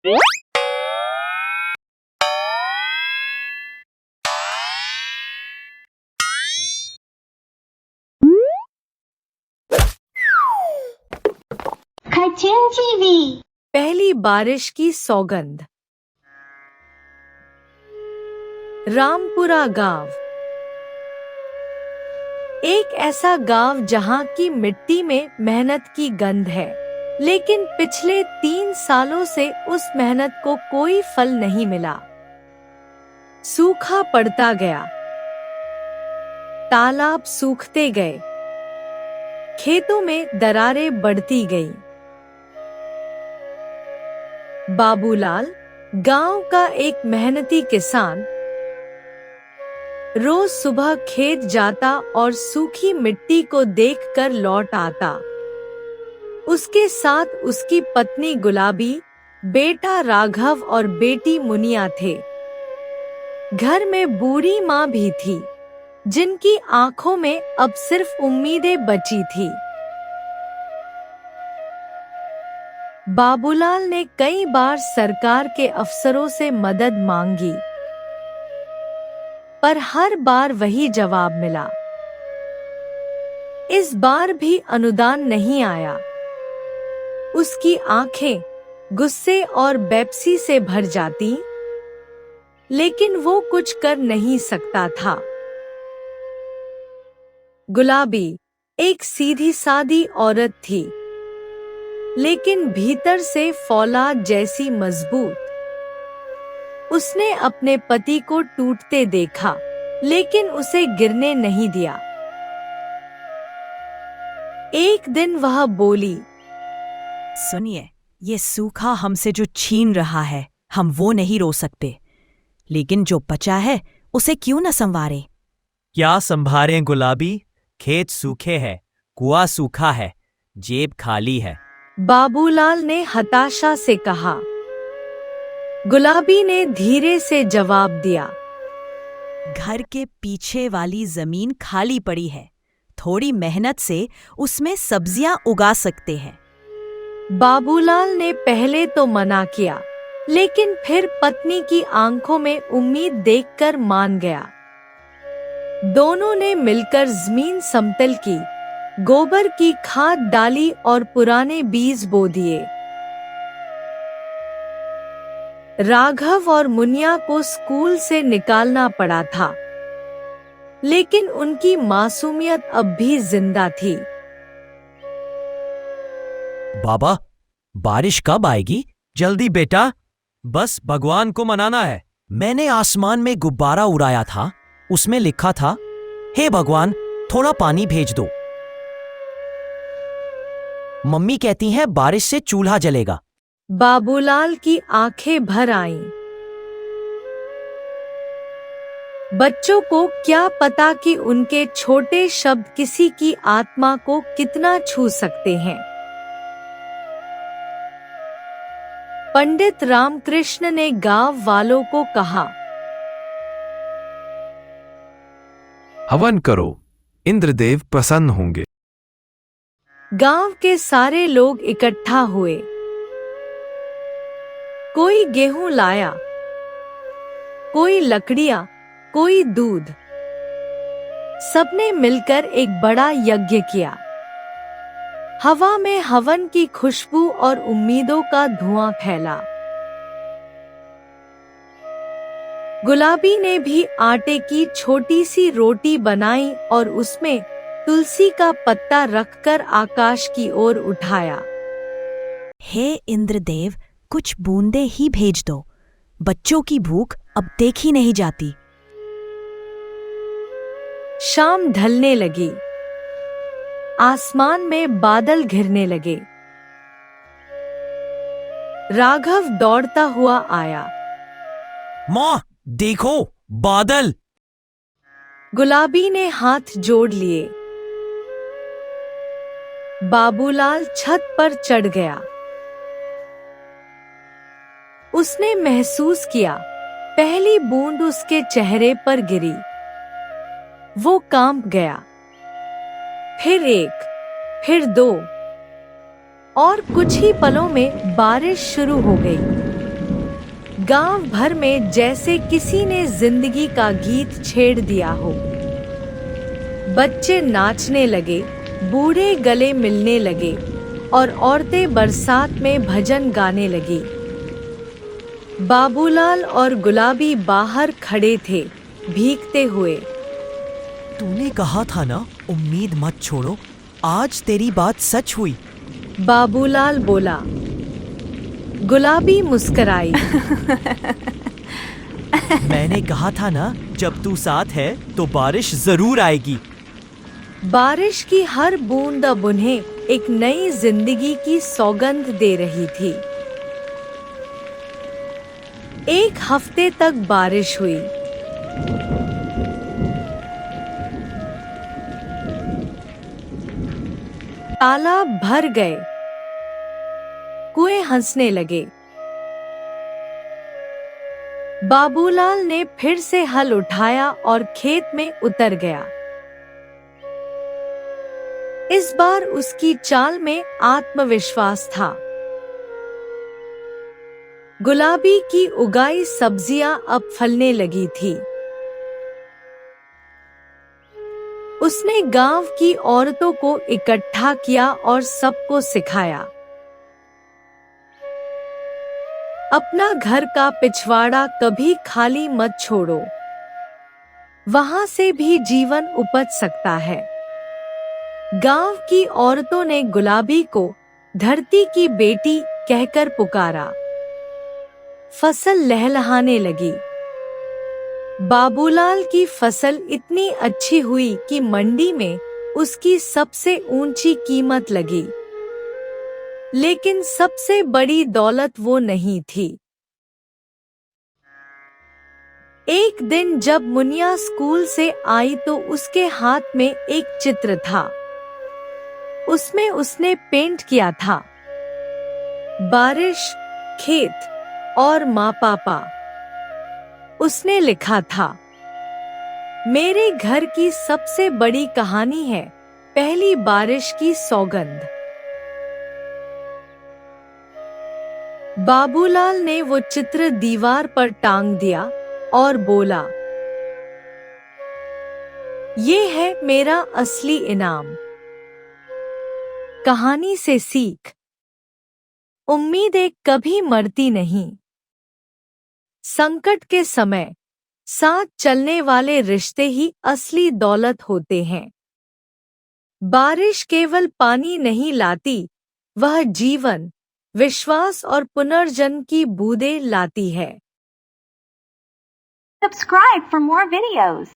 Cartoon TV. पहली बारिश की सौगंध। रामपुरा गांव एक ऐसा गांव जहां की मिट्टी में मेहनत की गंध है, लेकिन पिछले 3 सालों से उस मेहनत को कोई फल नहीं मिला। सूखा पड़ता गया, तालाब सूखते गए, खेतों में दरारें बढ़ती गईं। बाबूलाल, गांव का एक मेहनती किसान, रोज सुबह खेत जाता और सूखी मिट्टी को देखकर लौट आता। उसके साथ उसकी पत्नी गुलाबी, बेटा राघव और बेटी मुनिया थे। घर में बूढ़ी माँ भी थी, जिनकी आंखों में अब सिर्फ उम्मीदें बची थी। बाबूलाल ने कई बार सरकार के अफसरों से मदद मांगी, पर हर बार वही जवाब मिला। इस बार भी अनुदान नहीं आया। उसकी आंखें गुस्से और बेपसी से भर जाती, लेकिन वो कुछ कर नहीं सकता था। गुलाबी एक सीधी सादी औरत थी, लेकिन भीतर से फौलाद जैसी मजबूत। उसने अपने पति को टूटते देखा, लेकिन उसे गिरने नहीं दिया। एक दिन वह बोली, सुनिए, ये सूखा हमसे जो छीन रहा है, हम वो नहीं रो सकते, लेकिन जो बचा है उसे क्यों न संवारें? क्या संभारें गुलाबी? खेत सूखे हैं, कुआं सूखा है, जेब खाली है। बाबूलाल ने हताशा से कहा। गुलाबी ने धीरे से जवाब दिया, घर के पीछे वाली जमीन खाली पड़ी है, थोड़ी मेहनत से उसमें सब्जियां उगा सकते हैं। बाबूलाल ने पहले तो मना किया, लेकिन फिर पत्नी की आंखों में उम्मीद देखकर मान गया। दोनों ने मिलकर जमीन समतल की, गोबर की खाद डाली और पुराने बीज बो दिए। राघव और मुनिया को स्कूल से निकालना पड़ा था, लेकिन उनकी मासूमियत अब भी जिंदा थी। बाबा, बारिश कब आएगी? जल्दी बेटा, बस भगवान को मनाना है। मैंने आसमान में गुब्बारा उड़ाया था, उसमें लिखा था, हे भगवान, थोड़ा पानी भेज दो। मम्मी कहती हैं बारिश से चूल्हा जलेगा। बाबूलाल की आंखें भर आईं। बच्चों को क्या पता कि उनके छोटे शब्द किसी की आत्मा को कितना छू सकते हैं। पंडित रामकृष्ण ने गांव वालों को कहा, हवन करो, इंद्रदेव प्रसन्न होंगे। गांव के सारे लोग इकट्ठा हुए। कोई गेहूं लाया, कोई लकड़ियां, कोई दूध। सबने मिलकर एक बड़ा यज्ञ किया। हवा में हवन की खुशबू और उम्मीदों का धुआं फैला। गुलाबी ने भी आटे की छोटी सी रोटी बनाई और उसमें तुलसी का पत्ता रखकर आकाश की ओर उठाया। हे इंद्रदेव, कुछ बूंदे ही भेज दो, बच्चों की भूख अब देखी नहीं जाती। शाम ढलने लगी, आसमान में बादल घिरने लगे। राघव दौड़ता हुआ आया। माँ, देखो, बादल। गुलाबी ने हाथ जोड़ लिए। बाबूलाल छत पर चढ़ गया। उसने महसूस किया, पहली बूंद उसके चेहरे पर गिरी। वो कांप गया। फिर एक, फिर 2, और कुछ ही पलों में बारिश शुरू हो गई। गांव भर में जैसे किसी ने जिंदगी का गीत छेड़ दिया हो। बच्चे नाचने लगे, बूढ़े गले मिलने लगे और औरतें बरसात में भजन गाने लगी। बाबूलाल और गुलाबी बाहर खड़े थे, भीगते हुए। तूने कहा था ना, उम्मीद मत छोड़ो। आज तेरी बात सच हुई। बाबूलाल बोला। गुलाबी मुस्कराई। मैंने कहा था ना, जब तू साथ है तो बारिश जरूर आएगी। बारिश की हर बूंद अब उन्हें एक नई जिंदगी की सौगंध दे रही थी। एक हफ्ते तक बारिश हुई। तालाब भर गए, कुएं हंसने लगे। बाबूलाल ने फिर से हल उठाया और खेत में उतर गया। इस बार उसकी चाल में आत्मविश्वास था। गुलाबी की उगाई सब्जियां अब फलने लगी थी। उसने गांव की औरतों को इकट्ठा किया और सबको सिखाया। अपना घर का पिछवाड़ा कभी खाली मत छोड़ो, वहां से भी जीवन उपज सकता है। गांव की औरतों ने गुलाबी को धरती की बेटी कहकर पुकारा। फसल लहलहाने लगी। बाबूलाल की फसल इतनी अच्छी हुई कि मंडी में उसकी सबसे ऊंची कीमत लगी। लेकिन सबसे बड़ी दौलत वो नहीं थी। एक दिन जब मुनिया स्कूल से आई तो उसके हाथ में एक चित्र था। उसमें उसने पेंट किया था बारिश, खेत और माँ पापा। उसने लिखा था, मेरे घर की सबसे बड़ी कहानी है पहली बारिश की सौगंध। बाबूलाल ने वो चित्र दीवार पर टांग दिया और बोला, ये है मेरा असली इनाम। कहानी से सीख, उम्मीदें कभी मरती नहीं। संकट के समय साथ चलने वाले रिश्ते ही असली दौलत होते हैं। बारिश केवल पानी नहीं लाती, वह जीवन, विश्वास और पुनर्जन्म की बूंदें लाती है। Subscribe for more videos.